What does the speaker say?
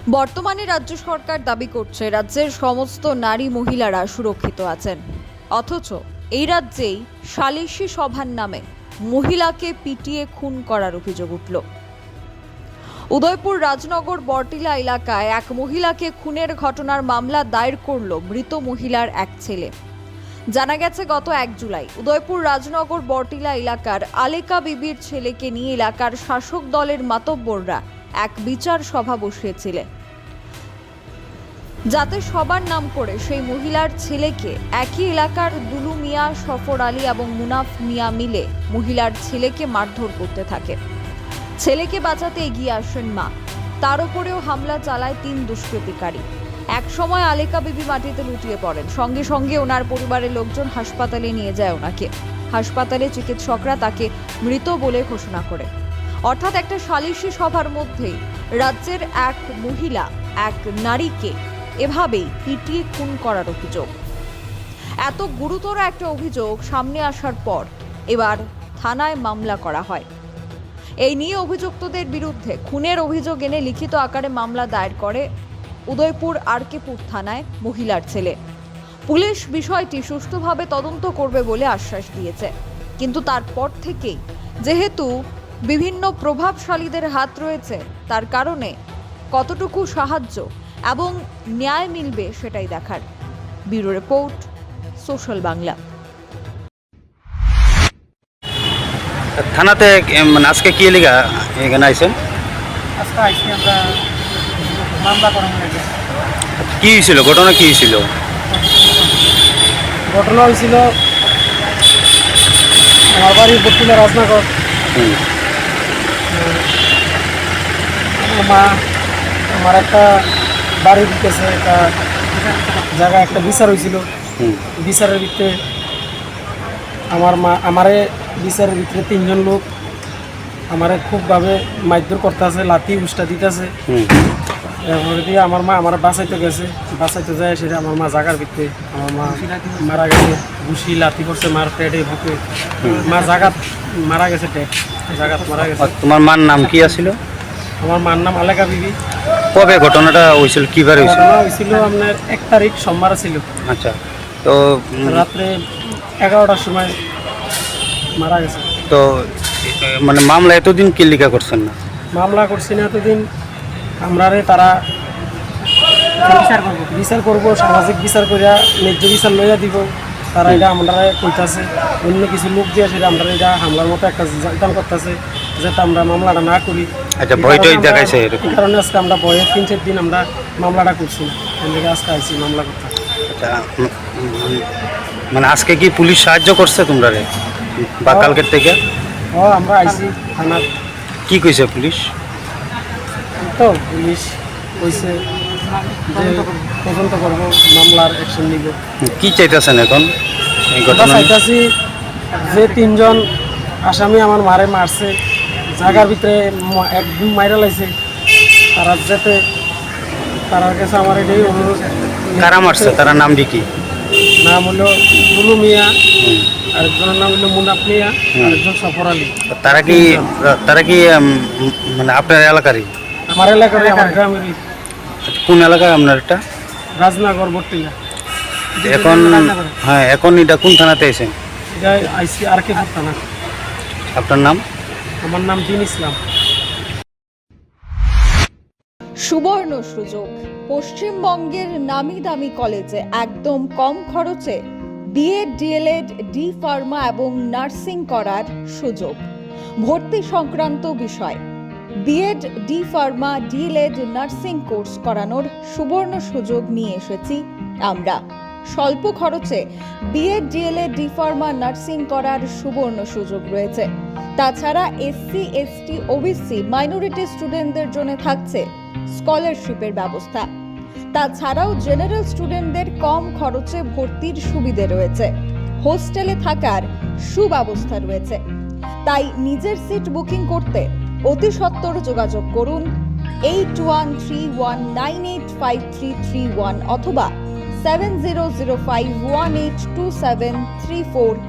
বর্তমানে রাজ্য সরকার দাবি করছে রাজ্যের সমস্ত নারী মহিলারা সুরক্ষিত আছেন, অথচ এই রাজ্যেই সালিশি সভার নামে মহিলাকে পিটিয়ে খুন করার অভিযোগ উঠল। উদয়পুর রাজনগর বরটিলা এলাকায় এক মহিলাকে খুনের ঘটনার মামলা দায়ের করল মৃত মহিলার এক ছেলে। জানা গেছে, গত 1 জুলাই উদয়পুর রাজনগর বরটিলা এলাকার আলেকা বিবির ছেলেকে নিয়ে এলাকার শাসক দলের মাতব্বররা এক বিচার সভা বসিয়েছিলেন, যাতে সবার নাম করে সেই মহিলার ছেলেকে একই এলাকার দুলু মিয়া, সফর আলী এবং মুনাফ মিয়া মিলে মহিলার ছেলেকে মারধর করতে থাকে। ছেলেকে বাঁচাতে এগিয়ে আসেন মা, তার উপরেও হামলা চালায় 3 দুষ্কৃতিকারী। এক সময় আলেকা বিবি মাটিতে লুটিয়ে পড়েন, সঙ্গে সঙ্গে ওনার পরিবারের লোকজন হাসপাতালে নিয়ে যায় ওনাকে। হাসপাতালে চিকিৎসকরা তাকে মৃত বলে ঘোষণা করে। অর্থাৎ একটা সালিশি সভার মধ্যেই রাজ্যের এক মহিলা এক নারীকে এভাবেই পিটিয়ে খুন করার অভিযোগ। এত গুরুতর একটা অভিযোগ সামনে আসার পর এবার থানায় মামলা করা হয়। এই নিয়ে অভিযুক্তদের বিরুদ্ধে খুনের অভিযোগ এনে লিখিত আকারে মামলা দায়ের করে উদয়পুর আরকেপুর থানায় মহিলার ছেলে। পুলিশ বিষয়টি সুষ্ঠুভাবে তদন্ত করবে বলে আশ্বাস দিয়েছে, কিন্তু তারপর থেকেই যেহেতু বিভিন্ন প্রভাবশালীদের হাত রয়েছে, তার কারণে কতটুকু সাহায্য এবং ন্যায় মিলবে সেটাই দেখার। Bureau report, social Bangla. থানাতে মানে আজকে কি লিগা এখানে আইছেন? আজকে আইসি আমরা মামলা করার লাগে। কি হয়েছিল, ঘটনা কি হয়েছিল? ঘটনা হয়েছিল আমার বাড়ি বর্তমানে রাজনগর। আমার একটা বাড়ি দিতেছে, একটা জায়গায় একটা বিচার হয়েছিল। বিচারের ভিতরে আমারে বিচারের ভিতরে 3 জন লোক আমারে খুবভাবে মারধর করতেছে, লাঠি উষ্টা দিতেছে। এরপরে দিয়ে আমার মা আমার বাঁচাইতে গেছে, বাঁচাইতে যায় সেটা আমার মা জাগার ভিতরে আমার মা মারা গেছে। ঘুষি লাঠি করছে মার পেটে বুকে, মা জাগাত মারা গেছে, জাগাত মারা গেছে। তোমার মার নাম কি আছিল? আমার মার নাম আলেকা বিবি। কবে ঘটনাটা হয়েছিল, কিবারে হয়েছিল? ঘটনা হয়েছিল আপনার 1 তারিখ সোমবার ছিল। আচ্ছা, তো রাত্রে 11টার সময় মারা গেছে। তো মানে মামলা এতদিন কি লিগা করছেন না? মামলা করছি না এতদিন, আমরারে তারা বিচার করব, সামাজিক বিচার করিয়া ন্যায্য বিচার লইয়া দিব। তারা এটা আমরা কইতাছে অন্য কিছু লোক দিয়ে সেটা আমরা এটা হামলার মতো একটা জানতাম করতেছে, যাতে আমরা মামলাটা না করি। আচ্ছা, ভয়টাই দেখাইছে এরকম এই কারণে আজকে আমরা ভয়ে 3-4 দিন আমরা মামলাটা করছি না, আজকে আইসি মামলা করতে। আচ্ছা, মানে আজকে কি পুলিশ সাহায্য করছে তোমরা রে বা কালকের থেকে? আমরা আইসি থানার। কি কইছে পুলিশ? তো পুলিশ কইছে যে তদন্ত করবো, মামলার অ্যাকশন নিব। কি চাইতেছেন এখন এই আমরা ঘটনা? চাইতেছি যে 3 জন আসামি আমার মারে মারছে, জায়গার ভিতরে একদম মাইরা লাইছে, তারা যাতে তারার কাছে আমার এটাই অনুরোধ। কারা মারছে, তারা নাম কি? নাম হলো দুলু মিয়া, আরেকজনের নাম হলো মুনাফ মিয়া, আরেকজন সফর আলী। তারা কি মানে আপনার এলাকারই? আমার এলাকার, আমার গ্রামেরই। কোন এলাকায় আপনার এটা? রাজনগর বর্তিলা। এখন হ্যাঁ, এখন এটা কোন থানাতে আছেন? এটা আইসি আরকেপুর থানা। আপনার নাম? আমার নাম দিন ইসলাম। সুবর্ণ সুযোগ, পশ্চিমবঙ্গের নামি দামি কলেজে একদম কম খরচে বিএড, ডিএলএড, ডি ফার্মা এবং নার্সিং করার সুযোগ। ভর্তি সংক্রান্ত বিষয় B Ed, D pharma, D El Ed, nursing course করানোর সুবর্ণ সুযোগ নিয়ে এসেছি আমরা। স্বল্প খরচে B Ed, D El Ed, D pharma, nursing করার সুবর্ণ সুযোগ রয়েছে। তাছাড়া এসসি, এসটি, ওবিসি, মাইনরিটি স্টুডেন্টদের জন্য থাকছে স্কলারশিপের ব্যবস্থা। তাছাড়াও জেনারেল স্টুডেন্টদের কম খরচে ভর্তির সুবিধে রয়েছে। হোস্টেলে থাকার সুব্যবস্থা রয়েছে। তাই নিজের সিট বুকিং করতে অতি সত্বর যোগাযোগ করুন 8131985331 অথবা 7005182734